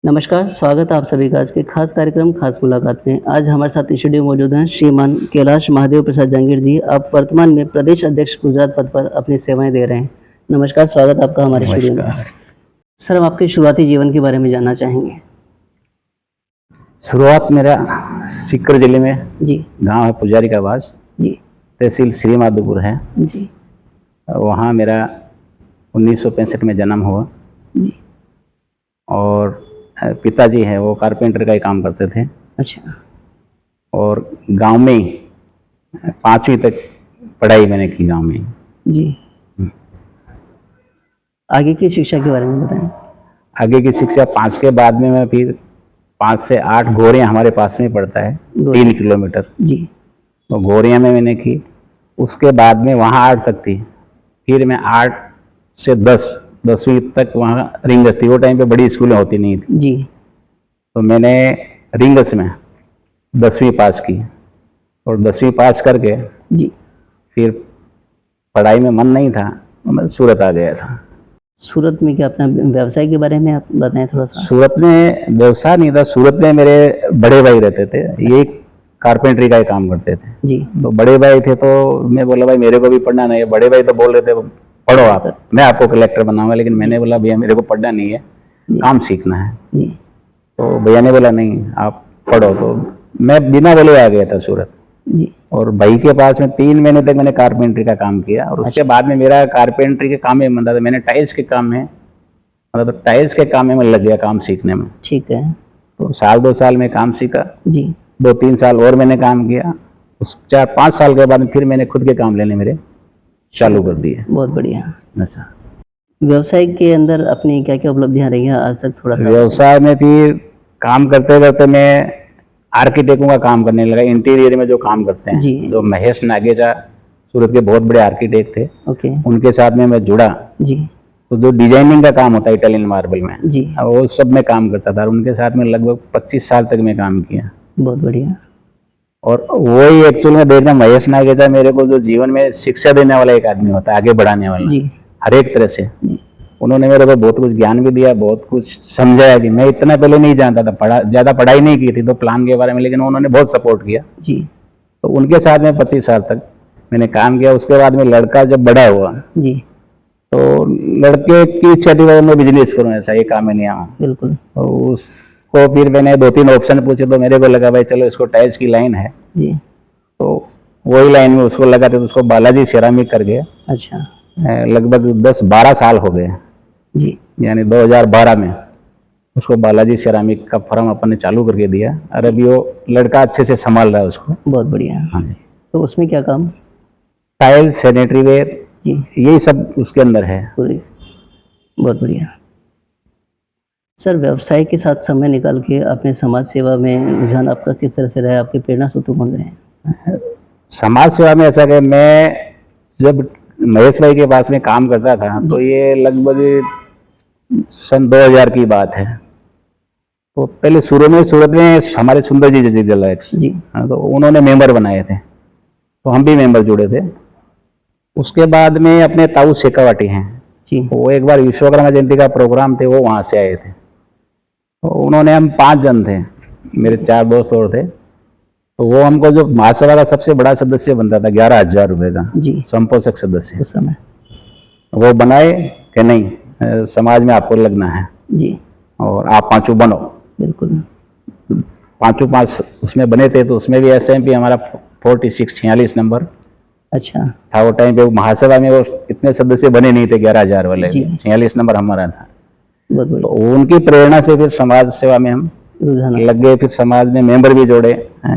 नमस्कार, स्वागत है आप सभी का आज के खास कार्यक्रम खास मुलाकात में। आज हमारे साथ स्टूडियो मौजूद हैं श्रीमान कैलाश महादेव प्रसाद जहांगीर जी। आप वर्तमान में प्रदेश अध्यक्ष गुजरात पद पर अपनी सेवाएं दे रहे हैं। नमस्कार, स्वागत आपका हमारे स्टूडियो में। नमस्कार। सर, हम आपके शुरुआती जीवन के बारे में जानना चाहेंगे। शुरुआत मेरा सीकर जिले में जी, गांव है पुजारी का आवास, जी, तहसील श्री माधोपुर है। जी, वहाँ मेरा 1965 में जन्म हुआ जी। और पिताजी हैं वो कारपेंटर का ही काम करते थे अच्छा, और गांव में ही 5वीं तक पढ़ाई मैंने की गांव में ही। जी। आगे की शिक्षा के बारे में बताएं। आगे की शिक्षा 5 के बाद में मैं फिर 5 से 8 गोरियाँ हमारे पास में पड़ता है, 3 किलोमीटर। जी, तो गोरियाँ में मैंने की। उसके बाद में वहाँ 8 तक थी। फिर मैं 8 से 10वीं तक वहाँ रिंगस थी। वो टाइम पे बड़ी स्कूलें होती नहीं थी, जी, तो मैंने रिंगस में 10वीं पास की और 10वीं पास करके जी। फिर पढ़ाई में मन नहीं था तो मैं सूरत आ गया था। सूरत में क्या अपना व्यवसाय के बारे में आप बताएं थोड़ा सा। सूरत में व्यवसाय नहीं था, सूरत में मेरे बड़े भाई रहते थे, ये कारपेंटरी का ही काम करते थे। जी, तो बड़े भाई थे तो मैं बोला भाई मेरे को भी पढ़ना नहीं है। बड़े भाई तो बोल रहे थे पढ़ो आप, मैं आपको कलेक्टर बनाऊंगा, लेकिन मैंने बोला भैया मेरे को पढ़ना नहीं है, काम सीखना है। जी, तो भैया ने बोला नहीं आप पढ़ो, तो मैं बिना बोले आ गया था सूरत। जी। और भाई के पास में 3 महीने तक मैंने कारपेंटरी का काम किया और उसके बाद में मेरा कारपेंटरी के काम में मन था। मैंने टाइल्स के काम में मतलब तो टाइल्स के काम में मैं लग गया, काम सीखने में। ठीक है। तो साल 2 साल में काम सीखा, जी, 2-3 साल और मैंने काम किया। उस 4-5 साल के बाद में फिर मैंने खुद के काम लेने मेरे चालू कर दिए। बहुत बढ़िया। अच्छा, व्यवसाय के अंदर अपनी क्या-क्या उपलब्धियाँ रही हैं आज तक थोड़ा-सा? व्यवसाय में फिर काम करते करते मैं आर्किटेक्टों का काम करने लगा, इंटीरियर में जो काम करते हैं। जी। जो महेश नागेजा सूरत के बहुत बड़े आर्किटेक्ट थे, ओके। उनके साथ में मैं जुड़ा। जी, तो जो डिजाइनिंग का काम होता है इटालियन मार्बल में, जी। अब वो सब में काम करता था और उनके साथ में लगभग 25 साल तक मैं काम किया। बहुत बढ़िया। और वही एक्चुअल में देखना, महेश नागेजा मेरे को जो जीवन में शिक्षा देने वाला एक आदमी होता है, आगे बढ़ाने वाला, जी, हर एक तरह से। जी, उन्होंने मेरे को बहुत कुछ ज्ञान भी दिया, बहुत कुछ समझाया भी। मैं इतना पहले नहीं जानता था, ज़्यादा पढ़ाई नहीं की थी तो प्लान के बारे में, लेकिन उन्होंने बहुत सपोर्ट किया। जी, तो उनके साथ में 25 साल तक मैंने काम किया। उसके बाद में लड़का जब बड़ा हुआ जी, तो लड़के की इच्छा थी मैं बिजनेस करूँ, ऐसा ये काम में नहीं आऊँ। बिल्कुल। तो उसको फिर मैंने 2-3 ऑप्शन पूछे तो मेरे को लगा भाई चलो इसको टाइल्स की लाइन है, जी, तो वही लाइन में उसको लगा तो उसको बालाजी सेरामिक कर गया। अच्छा। लगभग 10-12 साल हो गए, जी, यानी 2012 में उसको बालाजी सेरामिक का फर्म अपन ने चालू करके दिया और अभी वो लड़का अच्छे से संभाल रहा है उसको। बहुत बढ़िया। हाँ जी, तो उसमें क्या काम? टाइल्स, सैनिटरी वेयर, जी, यही सब उसके अंदर है। पूरी बहुत बढ़िया। सर, व्यवसाय के साथ समय निकाल के अपने समाज सेवा में रुझान आपका किस तरह से रहा है? आपके प्रेरणा स्रोत कौन रहे हैं? समाज सेवा में ऐसा कि मैं जब महेश भाई के पास में काम करता था तो ये लगभग सन 2000 की बात है। तो पहले शुरू में सूरत में हमारे सुंदर जी जला है, जी, तो उन्होंने मेंबर बनाए थे, तो हम भी मेंबर जुड़े थे। उसके बाद में अपने ताऊ शेखावाटी हैं, जी, वो एक बार विश्वकर्मा जयंती का प्रोग्राम थे, वो वहाँ से आए थे। तो उन्होंने, हम 5 जन थे, मेरे 4 दोस्त और थे। तो वो हमको जो महासभा का सबसे बड़ा सदस्य बनता था 11,000 रुपये का जी, संपोषक सदस्य, उस समय। वो बनाए कि नहीं समाज में आपको लगना है जी, और आप 5 बनो। बिल्कुल। 5 उसमें बने थे। तो उसमें भी SMP हमारा 46 नंबर अच्छा, था। वो टाइम पे महासभा में वो इतने सदस्य बने नहीं थे 11,000 वाले, जी। 46 नंबर हमारा था। बहुत तो बढ़िया। उनकी प्रेरणा से फिर समाज सेवा में हम रुझान लग गए। फिर समाज में मेंबर भी जोड़े,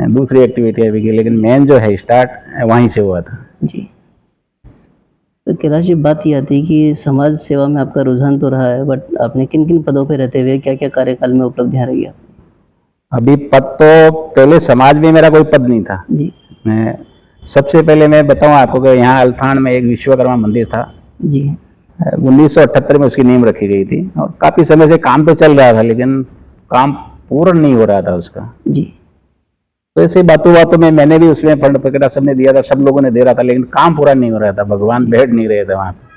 दूसरी एक्टिविटी भी की, लेकिन मेन जो है स्टार्ट वहीं से हुआ था। जी। तो कैलाश जी, बात ये आती है कि समाज सेवा में आपका रुझान तो रहा है, बट आपने किन-किन पदों पे रहते हुए क्या-क्या कार्यकाल में उपलब्धियाँ रही हैं? अभी पद तो पहले समाज में मेरा कोई पद नहीं था। जी, मैं सबसे पहले मैं बताऊं आपको कि यहाँ अल्थान में एक विश्वकर्मा मंदिर था। जी, 1978 में उसकी नींव रखी गई थी और काफी समय से काम तो चल रहा था, लेकिन काम पूर्ण नहीं हो रहा था उसका। जी, तो ऐसे बातों बातों में मैंने भी उसमें फंड वगैरह सबने दिया था, सब लोगों ने दे रहा था, लेकिन काम पूरा नहीं हो रहा था। भगवान बैठ नहीं रहे थे वहां पे।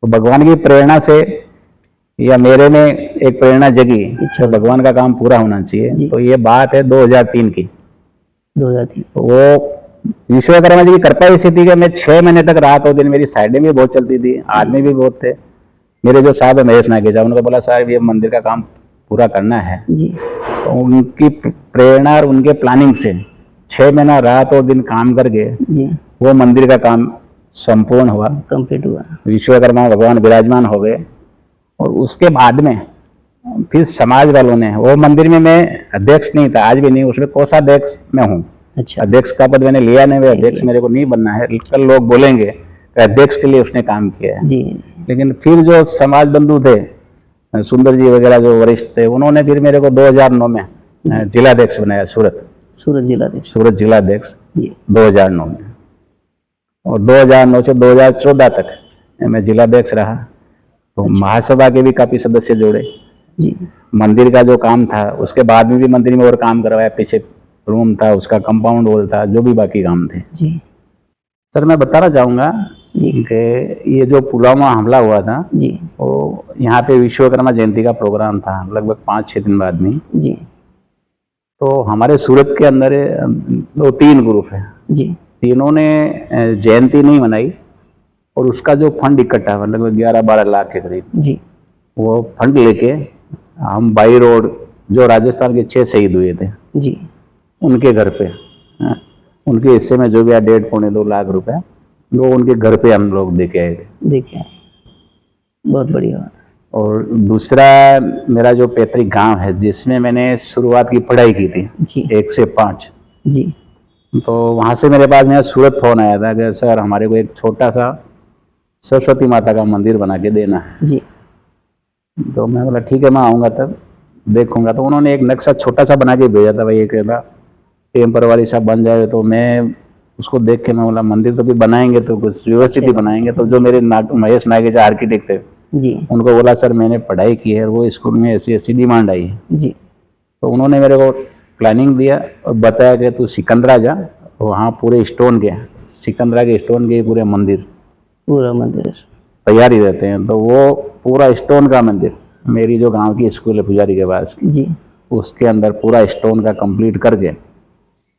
तो भगवान की प्रेरणा से या मेरे में एक प्रेरणा जगी इच्छा। तो भगवान का काम पूरा होना जी। चाहिए। तो ये बात है 2003 की। 2003। वो विश्वकर्मा जी की कृपा ऐसी थी कि मैं 6 महीने तक रात और दिन, मेरी साइडें भी बहुत चलती थी, आदमी भी बहुत थे। मेरे जो साहब है महेश नागेजा, उनको बोला साहब ये मंदिर का काम पूरा करना है। जी। तो उनकी प्रेरणा और उनके प्लानिंग से 6 महीना रात और दिन काम करके जी। वो मंदिर का काम संपूर्ण हुआ, कंप्लीट हुआ। विश्वकर्मा भगवान विराजमान हो गए। और उसके बाद में फिर समाज वालों ने, वो मंदिर में मैं अध्यक्ष नहीं था, आज भी नहीं, उसमें कोषाध्यक्ष मैं हूँ। अच्छा। अध्यक्ष का पद मैंने लिया नहीं, अध्यक्ष मेरे को नहीं बनना है। कल लोग बोलेंगे कि अध्यक्ष के लिए उसने काम किया है। जी। लेकिन फिर जो समाज बंधु थे, सुंदर जी वगैरह जो वरिष्ठ थे, उन्होंने फिर मेरे को 2009 में जिलाध्यक्ष बनाया, सूरत जिलाध्यक्ष जी। 2009 में। और 2009 से 2014 तक मैं जिलाध्यक्ष रहा। तो महासभा के भी काफी सदस्य जोड़े। जी। मंदिर का जो काम था उसके बाद में भी मंदिर में और काम करवाया, पीछे रूम था, उसका कंपाउंड वॉल था, जो भी बाकी काम थे। जी। सर मैं बताना चाहूँगा जी। कि ये जो पुलवामा हमला हुआ था, जी। वो यहाँ पे विश्वकर्मा जयंती का प्रोग्राम था, लगभग 5-6 दिन बाद में। जी। तो हमारे सूरत के अंदर 2-3 ग्रुप है जी। तीनों ने जयंती नहीं मनाई, और उसका जो फंड इकट्ठा हुआ लगभग 11-12 लाख के करीब, जी। वो फंड लेके हम बाई रोड, जो राजस्थान के 6 शहीद हुए थे जी। उनके घर पे, उनके हिस्से में जो भी 1.5-2 लाख रुपए, वो उनके घर पे हम लोग देके आए थे। देखिए, बहुत बढ़िया बात। और दूसरा मेरा जो पैतृक गांव है, जिसमें मैंने शुरुआत की पढ़ाई की थी जी। 1 से 5, जी। तो वहाँ से मेरे पास मेरा सूरत फोन आया था कि सर हमारे को एक छोटा सा सरस्वती माता का मंदिर बना के देना है। जी। तो मैं बोला ठीक है, मैं आऊँगा तब देखूंगा। तो उन्होंने एक नक्शा छोटा सा बना के भेजा था, भाई एक टेम्परवारी सा बन जाए। तो मैं उसको देख के मैं बोला मंदिर तो भी बनाएंगे तो कुछ व्यवस्थित ही बनाएंगे। तो जो मेरे महेश नागेजा आर्किटेक्ट थे, जी। उनको बोला सर मैंने पढ़ाई की है, वो स्कूल में ऐसी ऐसी डिमांड आई है। जी। तो उन्होंने मेरे को प्लानिंग दिया और बताया कि तू सिकंदरा जा, वहाँ पूरे स्टोन के, सिकंदरा के स्टोन के पूरे मंदिर, पूरा मंदिर तैयारी रहते हैं। तो वो पूरा स्टोन का मंदिर, मेरी जो गांव की स्कूल है पुजारी के पास की, जी, उसके अंदर पूरा स्टोन का कंप्लीट करके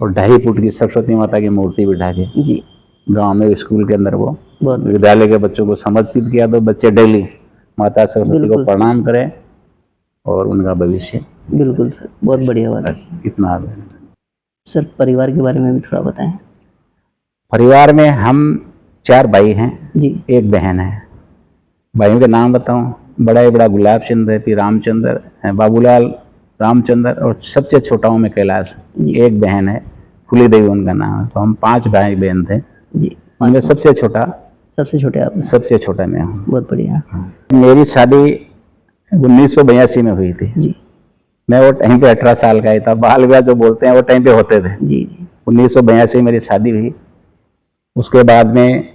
और 2.5 फुट की सरस्वती माता की मूर्ति बिठा के जी, गांव में स्कूल के अंदर वो बहुत विद्यालय के बच्चों को समर्पित किया। तो बच्चे डेली माता सरस्वती को बिल्कुल प्रणाम करें और उनका भविष्य। बिल्कुल सर, बहुत बढ़िया बात है। इतना सर परिवार के बारे में भी थोड़ा बताएं। परिवार में हम 4 भाई हैं जी, 1 बहन है। भाइयों के नाम बताऊं, बड़ा गुलाब चंद है, फिर रामचंद्र है, बाबूलाल, रामचंद्र, और सबसे छोटा हूँ मैं कैलाश। जी। 1 बहन है, फूली देवी उनका नाम है। तो हम 5 भाई बहन थे जी। उनमें सबसे छोटा आप? सबसे छोटा मैं हूँ। बहुत बढ़िया। मेरी शादी 1982 में हुई थी। जी, मैं वो टाइम पे 18 साल का ही था। बाल विवाह जो बोलते हैं वो टाइम पे होते थे। जी, 1982 मेरी शादी हुई। उसके बाद में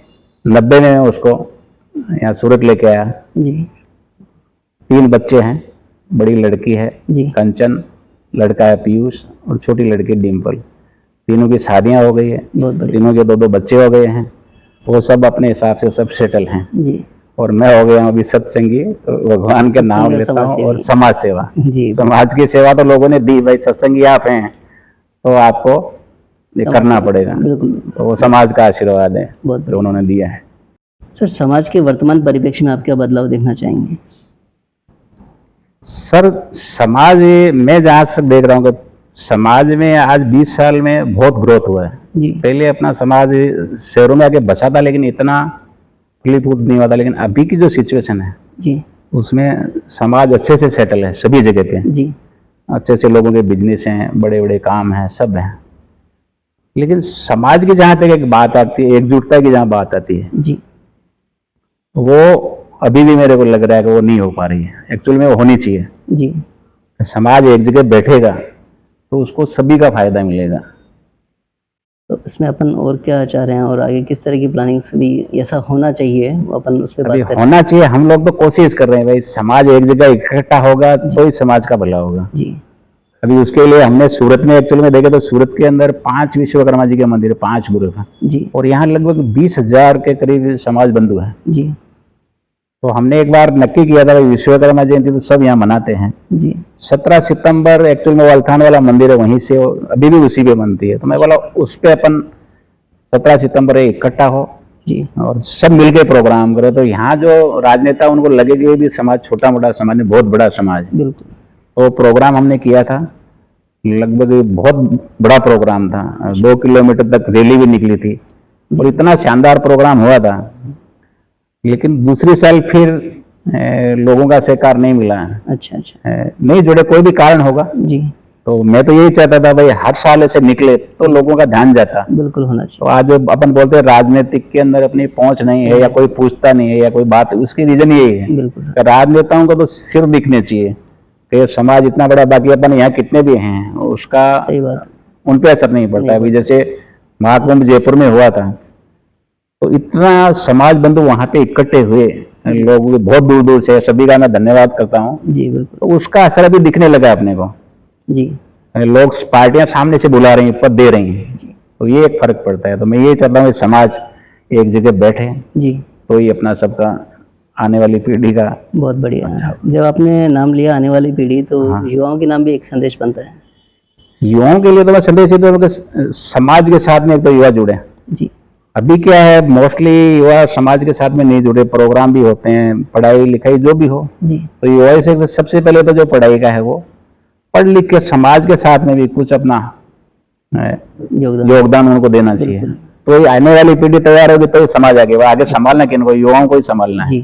90 में उसको यहाँ सूरत लेके आया। जी, 3 बच्चे हैं, बड़ी लड़की है जी, कंचन, लड़का है पीयूष, और छोटी लड़की डिम्पल। तीनों की शादियां हो गई है, बहुत बढ़िया। तीनों के 2-2 बच्चे हो गए हैं। वो सब अपने हिसाब से सब सेटल हैं। जी, और मैं हो गया हूँ अभी सत्संगी, भगवान के नाम लेता हूँ और समाज सेवा। जी, समाज की सेवा तो लोगों ने दी, भाई सत्संगी आप हैं तो आपको ये करना पड़ेगा। बिल्कुल, तो वो समाज का आशीर्वाद है बहुत जो उन्होंने दिया है। सर समाज के वर्तमान परिप्रेक्ष्य में आप क्या बदलाव देखना चाहेंगे? सर समाज, मैं जहाँ तक देख रहा हूँ कि समाज में आज 20 साल में बहुत ग्रोथ हुआ है। जी, पहले अपना समाज शहरों में आके बसा था, लेकिन इतना फलीफूट नहीं हुआ था। लेकिन अभी की जो सिचुएशन है जी, उसमें समाज अच्छे से सेटल है सभी जगह पे। जी, अच्छे से लोगों के बिजनेस हैं, बड़े बड़े काम हैं, सब हैं। लेकिन समाज की जहाँ तक एक बात आती है, एकजुटता की जहाँ बात आती है, जी, वो अभी भी मेरे को लग रहा है कि वो नहीं हो पा रही है। एक्चुअल में वो होनी चाहिए। जी। समाज एक जगह बैठेगा तो उसको सभी का फायदा मिलेगा। तो इसमें अपन और क्या चाह रहे हैं और आगे किस तरह की प्लानिंग्स भी ऐसा होना चाहिए, अपन उस पर अभी बात करें। होना चाहिए। हम लोग तो कोशिश कर रहे हैं भाई, समाज एक जगह इकट्ठा होगा तो ही समाज का भला होगा। जी, अभी उसके लिए हमने सूरत में एक्चुअल में देखे तो सूरत के अंदर 5 विश्वकर्मा जी के मंदिर, 5 ग्रुप हैं, जी, और यहाँ लगभग 20,000 के करीब समाज बंधु हैं। जी, तो हमने एक बार नक्की किया था भाई विश्वकर्मा जयंती तो सब यहाँ मनाते हैं। जी 17 सितंबर एक्चुअल में वलथान वाला मंदिर है, वहीं से अभी भी उसी पे बनती है। तो मैं बोला उस पे अपन 17 सितंबर इकट्ठा हो जी और सब मिलके प्रोग्राम करें। तो यहाँ जो राजनेता उनको लगे कि ये भी समाज छोटा मोटा समाज नहीं, बहुत बड़ा समाज है। बिल्कुल। तो प्रोग्राम हमने किया था, लगभग बहुत बड़ा प्रोग्राम था, 2 किलोमीटर तक रैली भी निकली थी और इतना शानदार प्रोग्राम हुआ था। लेकिन दूसरी साल फिर लोगों का सहकार नहीं मिला। अच्छा अच्छा। नहीं जुड़े, कोई भी कारण होगा। जी तो मैं तो यही चाहता था भाई हर साल ऐसे निकले तो लोगों का ध्यान जाता। बिल्कुल होना तो चाहिए। आज जो अपन बोलते हैं राजनीतिक के अंदर अपनी पहुंच नहीं है या कोई पूछता नहीं है या कोई बात, उसकी रीजन यही है बिल्कुल सर। कि राजनेताओं को तो सिर दिखने चाहिए कि समाज इतना बड़ा, बाकी अपन यहाँ कितने भी हैं उसका सही बात। उन पे असर नहीं पड़ता है। अभी जैसे महाकुंभ जयपुर में हुआ था तो इतना समाज बंधु वहां पे इकट्ठे हुए लोग बहुत दूर दूर से, सभी का मैं धन्यवाद करता हूँ। जी बिल्कुल। तो उसका असर अभी दिखने लगा अपने को। जी लोग पार्टियां सामने से बुला रही हैं, पद दे रही हैं, तो ये एक फर्क पड़ता है। तो मैं ये चाहता हूँ समाज एक जगह बैठे जी तो ये अपना सबका आने वाली पीढ़ी का बहुत बढ़िया। जब आपने नाम लिया आने वाली पीढ़ी, तो हाँ। युवाओं के नाम भी एक संदेश बनता है। युवाओं के लिए तो मैं संदेश देता हूँ कि समाज के साथ में एक तो युवा जुड़े। जी अभी क्या है, मोस्टली युवा समाज के साथ में नहीं जुड़े, प्रोग्राम भी होते हैं, पढ़ाई लिखाई जो भी हो, जी तो युवा से सबसे पहले तो जो पढ़ाई का है वो पढ़ लिख के समाज के साथ में भी कुछ अपना योगदान उनको देना चाहिए। तो ये आने वाली पीढ़ी तैयार होगी तो समाज आगे, वो आगे संभालना किनको, युवाओं को ही संभालना है। जी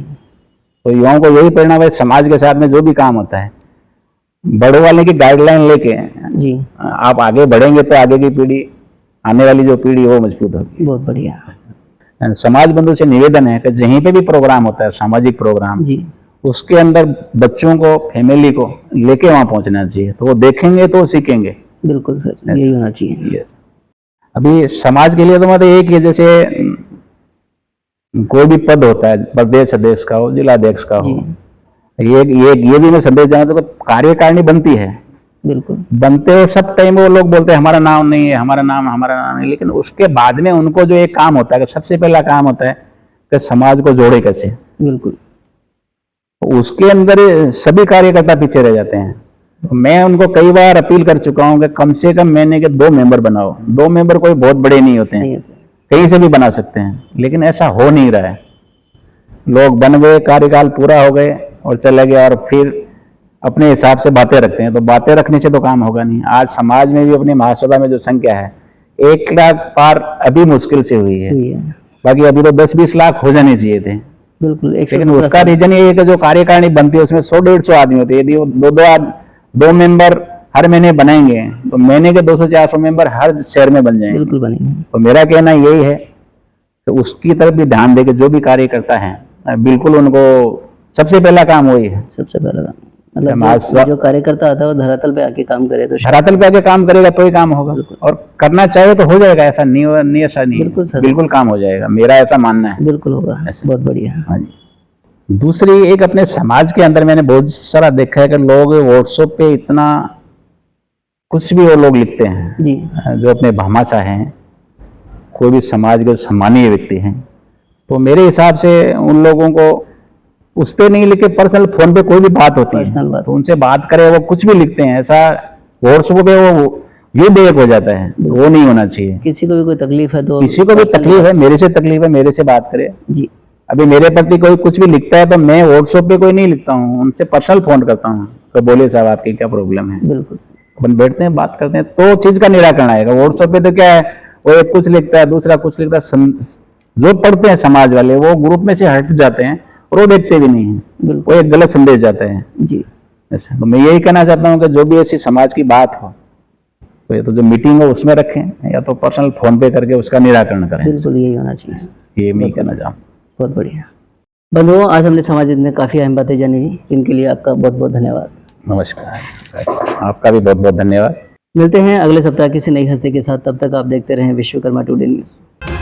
तो युवाओं को यही प्रेरणा है, समाज के साथ में जो भी काम होता है बड़ों वाले की गाइडलाइन लेके जी आप आगे बढ़ेंगे तो आगे की पीढ़ी, आने वाली जो पीढ़ी वो मजबूत होगी। बहुत बढ़िया। समाज बंधु से निवेदन है कि जहीं पे भी प्रोग्राम होता है, सामाजिक प्रोग्राम, जी उसके अंदर बच्चों को, फैमिली को लेके वहां पहुंचना चाहिए। तो वो देखेंगे तो सीखेंगे। बिल्कुल सर, यही होना चाहिए। अभी समाज के लिए तो मतलब एक ही, जैसे कोई भी पद होता है, प्रदेश अध्यक्ष का हो, जिलाध्यक्ष का हो, ये भी मैं संदेश देना तो कार्यकारिणी बनती है, बिल्कुल बनते हो सब टाइम वो लोग बोलते हैं हमारा नाम नहीं है, हमारा नाम नहीं, लेकिन उसके बाद में उनको जो एक काम होता है, सबसे पहला काम होता है कि समाज को जोड़े कैसे। बिल्कुल। तो उसके अंदर सभी कार्यकर्ता पीछे रह जाते हैं। तो मैं उनको कई बार अपील कर चुका हूं कि कम से कम महीने के 2 मेंबर बनाओ। 2 मेंबर कोई बहुत बड़े नहीं होते हैं, कहीं से भी बना सकते हैं, लेकिन ऐसा हो नहीं रहा है। लोग बन गए, कार्यकाल पूरा हो गए और चले गए और फिर अपने हिसाब से बातें रखते हैं। तो बातें रखने से तो काम होगा नहीं। आज समाज में भी अपनी महासभा में जो संख्या है 1 लाख पार अभी मुश्किल से हुई है, बाकी अभी तो 10-20 लाख हो जाने चाहिए थे। बिल्कुल। लेकिन उसका रीजन ये है कि जो कार्यकारिणी बनती है उसमें 100-150 आदमी होते हैं। यदि वो 2 मेंबर हर महीने बनाएंगे तो महीने के 200-400 मेंबर हर शहर में बन जाएंगे। बिल्कुल बनेंगे। तो मेरा कहना यही है कि उसकी तरफ भी ध्यान देके जो भी कार्यकर्ता है, बिल्कुल उनको सबसे पहला काम वही है। सबसे पहला काम मतलब जो कार्यकर्ता आता है वो धरातल पे आके काम करे, तो धरातल पे आके काम करेगा तो ही काम होगा, और करना चाहे तो हो जाएगा। ऐसा नहीं, ऐसा नहीं, बिल्कुल सर, बिल्कुल काम हो जाएगा, मेरा ऐसा मानना है। बिल्कुल होगा। बहुत बढ़िया। हाँ जी। दूसरी एक, अपने समाज के अंदर मैंने बहुत सारा देखा है कि लोग व्हाट्सएप पे इतना कुछ भी वो लोग लिखते हैं जी, जो अपने भामाशाह हैं, कोई भी समाज के सम्मानीय व्यक्ति हैं, तो मेरे हिसाब से उन लोगों को उस पे नहीं लिखे, पर्सनल फोन पे कोई भी बात होती है तो उनसे बात करें। वो कुछ भी लिखते हैं ऐसा व्हाट्सएप पे, वो युद्ध एक हो जाता है, वो नहीं होना चाहिए। किसी को भी कोई तकलीफ है तो, किसी को भी तकलीफ है, मेरे से तकलीफ है, मेरे से बात करे जी। अभी मेरे प्रति कोई कुछ भी लिखता है तो मैं व्हाट्सएप पे कोई नहीं लिखता हूँ, उनसे पर्सनल फोन करता हूँ तो बोले साहब आपकी क्या प्रॉब्लम है। बिल्कुल। अपन बैठते हैं, बात करते हैं तो चीज का निराकरण आएगा। व्हाट्सएप पे तो क्या है, वो एक कुछ लिखता है, दूसरा कुछ लिखता है, जो पढ़ते हैं समाज वाले वो ग्रुप में से हट जाते हैं और वो देखते भी नहीं है, वो एक गलत संदेश जाता है जी। ऐसा तो मैं यही कहना चाहता हूँ कि जो भी ऐसी समाज की बात हो तो ये तो जो मीटिंग हो उसमें रखें या तो पर्सनल फोन पे करके उसका निराकरण करें। बिल्कुल यही होना चाहिए, ये मैं कहना चाहूँ। बहुत बढ़िया। बंधुओं, आज हमने समाज में काफ़ी अहम बातें जानी, जिनके लिए आपका बहुत बहुत धन्यवाद। नमस्कार, आपका भी बहुत बहुत धन्यवाद। मिलते हैं अगले सप्ताह किसी नई हस्ती के साथ, तब तक आप देखते रहें विश्वकर्मा टुडे न्यूज़।